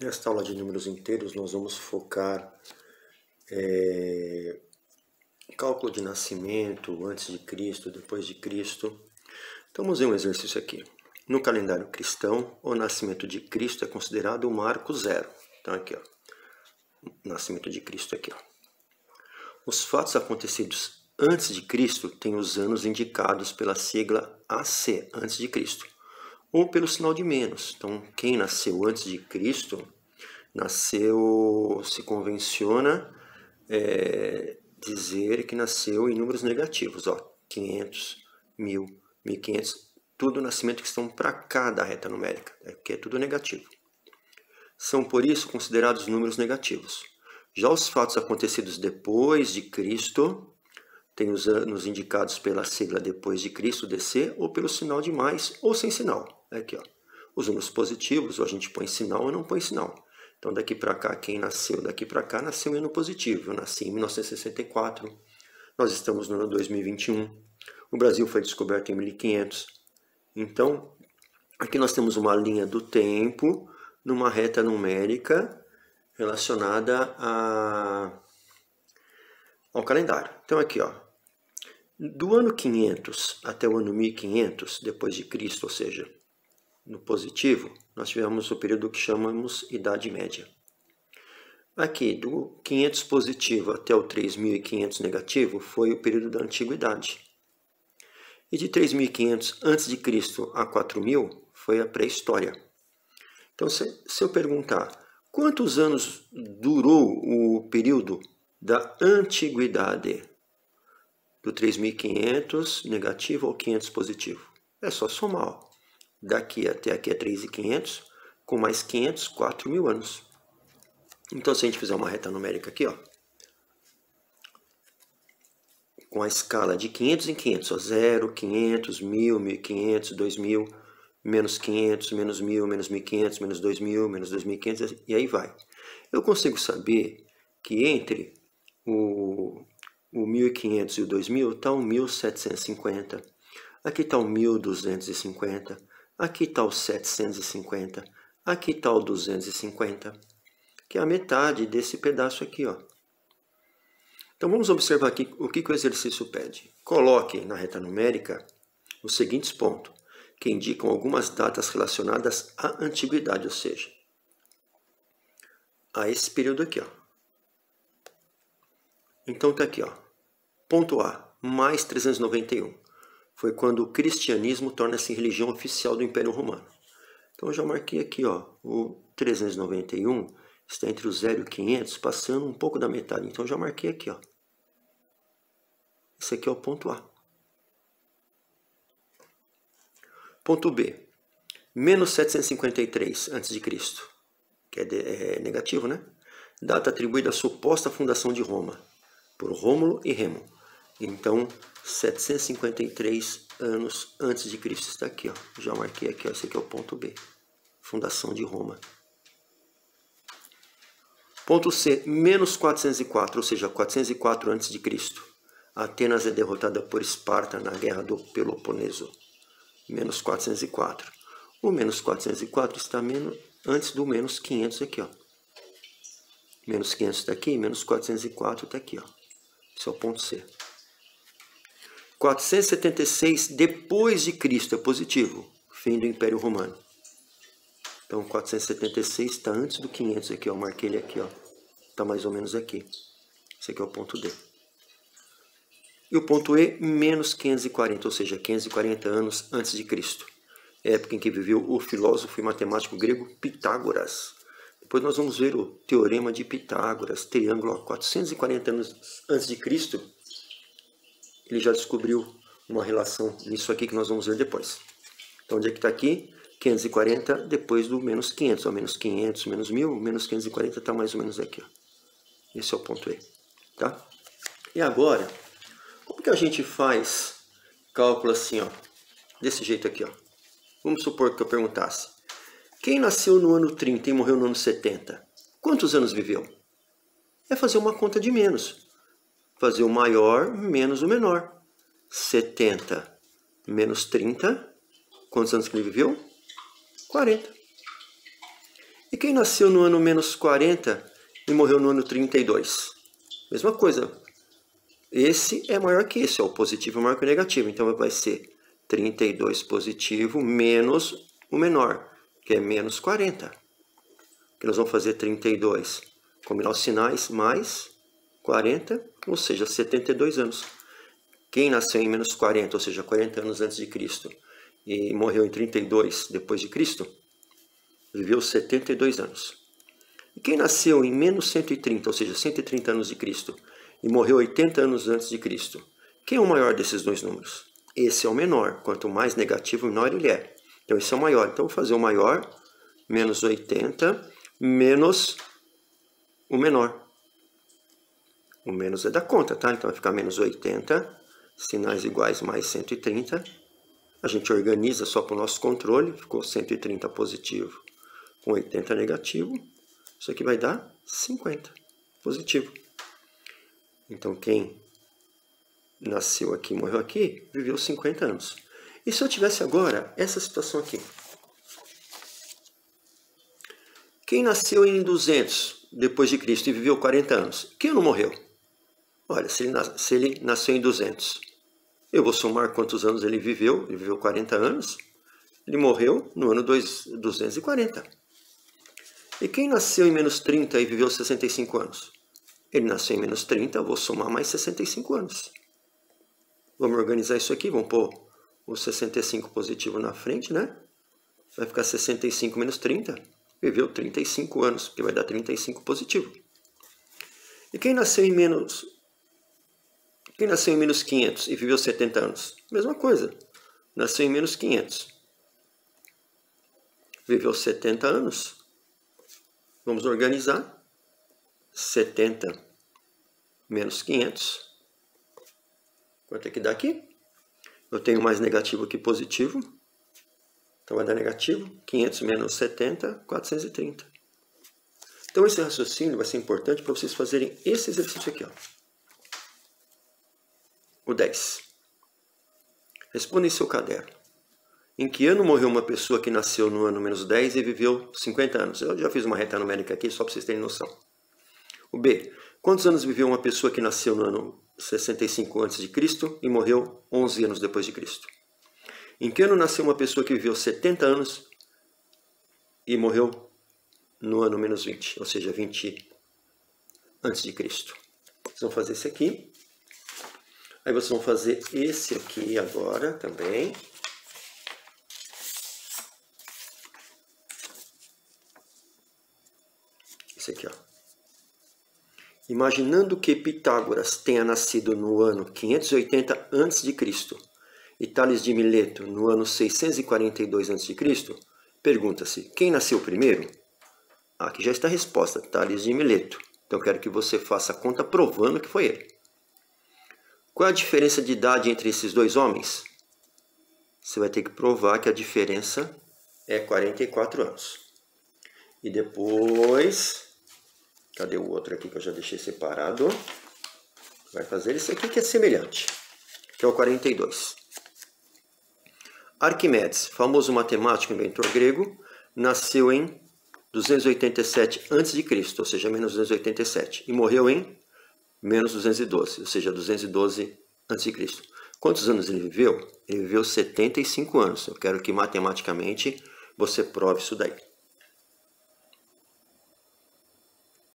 Nesta aula de números inteiros, nós vamos focar cálculo de nascimento, antes de Cristo, depois de Cristo. Então, vamos ver um exercício aqui. No calendário cristão, o nascimento de Cristo é considerado o marco zero. Então, aqui, ó, nascimento de Cristo aqui, ó. Os fatos acontecidos antes de Cristo têm os anos indicados pela sigla AC, antes de Cristo, ou pelo sinal de menos. Então, quem nasceu antes de Cristo, se convenciona dizer que nasceu em números negativos, ó, 500, 1000, 1500, tudo nascimento que estão para cá da reta numérica, que é tudo negativo. São, por isso, considerados números negativos. Já os fatos acontecidos depois de Cristo têm os anos indicados pela sigla depois de Cristo, DC, ou pelo sinal de mais ou sem sinal. Aqui, ó. Os números positivos, ou a gente põe sinal ou não põe sinal. Então, daqui para cá, quem nasceu daqui para cá, nasceu em ano positivo. Eu nasci em 1964, nós estamos no ano 2021, o Brasil foi descoberto em 1500. Então, aqui nós temos uma linha do tempo numa reta numérica relacionada ao calendário. Então, aqui, ó, do ano 500 até o ano 1500 depois de Cristo, ou seja, no positivo, nós tivemos o período que chamamos Idade Média. Aqui, do 500 positivo até o 3500 negativo, foi o período da Antiguidade. E de 3500 a.C. a 4000 foi a pré-história. Então, se eu perguntar quantos anos durou o período da Antiguidade, do 3500 negativo ao 500 positivo, é só somar, ó. Daqui até aqui é 3.500, com mais 500, 4.000 anos. Então, se a gente fizer uma reta numérica aqui, ó, com a escala de 500 em 500, ó, 0, 500, 1.000, 1.500, 2.000, menos 500, menos 1.000, menos 1.500, menos 2.000, menos 2.500, e aí vai. Eu consigo saber que entre o 1.500 e o 2.000 está o 1.750, aqui está o 1.250, aqui está o 750, aqui está o 250, que é a metade desse pedaço aqui, ó. Então vamos observar aqui o que o exercício pede. Coloque na reta numérica os seguintes pontos, que indicam algumas datas relacionadas à antiguidade, ou seja, a esse período aqui, ó. Então está aqui, ó. Ponto A, mais 391. Foi quando o cristianismo torna-se religião oficial do Império Romano. Então eu já marquei aqui, ó, o 391 está entre o 0 e o 500, passando um pouco da metade. Então eu já marquei aqui, ó. Esse aqui é o ponto A. Ponto B, menos 753 a.C., que é negativo, né? Data atribuída à suposta fundação de Roma, por Rômulo e Remo. Então, 753 anos antes de Cristo está aqui, ó. Já marquei aqui, ó. Esse aqui é o ponto B. Fundação de Roma. Ponto C, menos 404, ou seja, 404 antes de Cristo. Atenas é derrotada por Esparta na Guerra do Peloponeso. Menos 404. O menos 404 está antes do menos 500 aqui, ó. Menos 500 está aqui, menos 404 está aqui, ó. Esse é o ponto C. 476 depois de Cristo é positivo, fim do Império Romano. Então 476 está antes do 500 aqui, ó, marquei ele aqui, ó. Está mais ou menos aqui. Esse aqui é o ponto D. E o ponto E, menos 540, ou seja, 540 anos antes de Cristo. Época em que viveu o filósofo e matemático grego Pitágoras. Depois nós vamos ver o teorema de Pitágoras, triângulo, ó, 440 anos antes de Cristo. Ele já descobriu uma relação nisso aqui que nós vamos ver depois. Então, onde é que está aqui? 540 depois do menos 500. Ó, menos 500, menos 1.000, menos 540 está mais ou menos aqui, ó. Esse é o ponto E. Tá? E agora, como que a gente faz cálculo assim, ó? Desse jeito aqui, ó. Vamos supor que eu perguntasse. Quem nasceu no ano 30 e morreu no ano 70? Quantos anos viveu? É fazer uma conta de menos. Fazer o maior menos o menor. 70 menos 30. Quantos anos que ele viveu? 40. E quem nasceu no ano menos 40 e morreu no ano 32? Mesma coisa. Esse é maior que esse, ó, o positivo é maior que o negativo. Então vai ser 32 positivo menos o menor, que é menos 40. Que nós vamos fazer 32, combinar os sinais, mais 40, ou seja, 72 anos. Quem nasceu em menos 40, ou seja, 40 anos antes de Cristo, e morreu em 32 depois de Cristo, viveu 72 anos. E quem nasceu em menos 130, ou seja, 130 anos de Cristo, e morreu 80 anos antes de Cristo, quem é o maior desses dois números? Esse é o menor. Quanto mais negativo, menor ele é. Então, esse é o maior. Então, vou fazer o maior, menos 80, menos o menor. O menos é da conta, tá? Então, vai ficar menos 80, sinais iguais mais 130. A gente organiza só para o nosso controle. Ficou 130 positivo com 80 negativo. Isso aqui vai dar 50 positivo. Então, quem nasceu aqui e morreu aqui, viveu 50 anos. E se eu tivesse agora essa situação aqui? Quem nasceu em 200 depois de Cristo e viveu 40 anos, quem não morreu? Olha, se ele nasceu em 200, eu vou somar quantos anos ele viveu 40 anos, ele morreu no ano 240. E quem nasceu em menos 30 e viveu 65 anos? Ele nasceu em menos 30, eu vou somar mais 65 anos. Vamos organizar isso aqui, vamos pôr o 65 positivo na frente, né? Vai ficar 65 menos 30, viveu 35 anos, porque vai dar 35 positivo. E quem nasceu em menos 500 e viveu 70 anos? Mesma coisa, nasceu em menos 500, viveu 70 anos. Vamos organizar. 70 menos 500. Quanto é que dá aqui? Eu tenho mais negativo que positivo. Então vai dar negativo. 500 menos 70, 430. Então esse raciocínio vai ser importante para vocês fazerem esse exercício aqui, ó. O 10. Responda em seu caderno. Em que ano morreu uma pessoa que nasceu no ano menos 10 e viveu 50 anos? Eu já fiz uma reta numérica aqui, só para vocês terem noção. O B. Quantos anos viveu uma pessoa que nasceu no ano 65 a.C. e morreu 11 anos depois de Cristo? Em que ano nasceu uma pessoa que viveu 70 anos e morreu no ano menos 20, ou seja, 20 antes de Cristo? Vocês vão fazer esse aqui. Aí vocês vão fazer esse aqui agora também. Esse aqui, ó. Imaginando que Pitágoras tenha nascido no ano 580 a.C. e Tales de Mileto no ano 642 a.C., pergunta-se, quem nasceu primeiro? Aqui já está a resposta, Tales de Mileto. Então quero que você faça a conta provando que foi ele. Qual é a diferença de idade entre esses dois homens? Você vai ter que provar que a diferença é 44 anos. E depois... Cadê o outro aqui que eu já deixei separado? Vai fazer esse aqui que é semelhante, que é o 42. Arquimedes, famoso matemático e inventor grego, nasceu em 287 a.C., ou seja, menos 287, e morreu em menos 212, ou seja, 212 a.C. Quantos anos ele viveu? Ele viveu 75 anos. Eu quero que matematicamente você prove isso daí.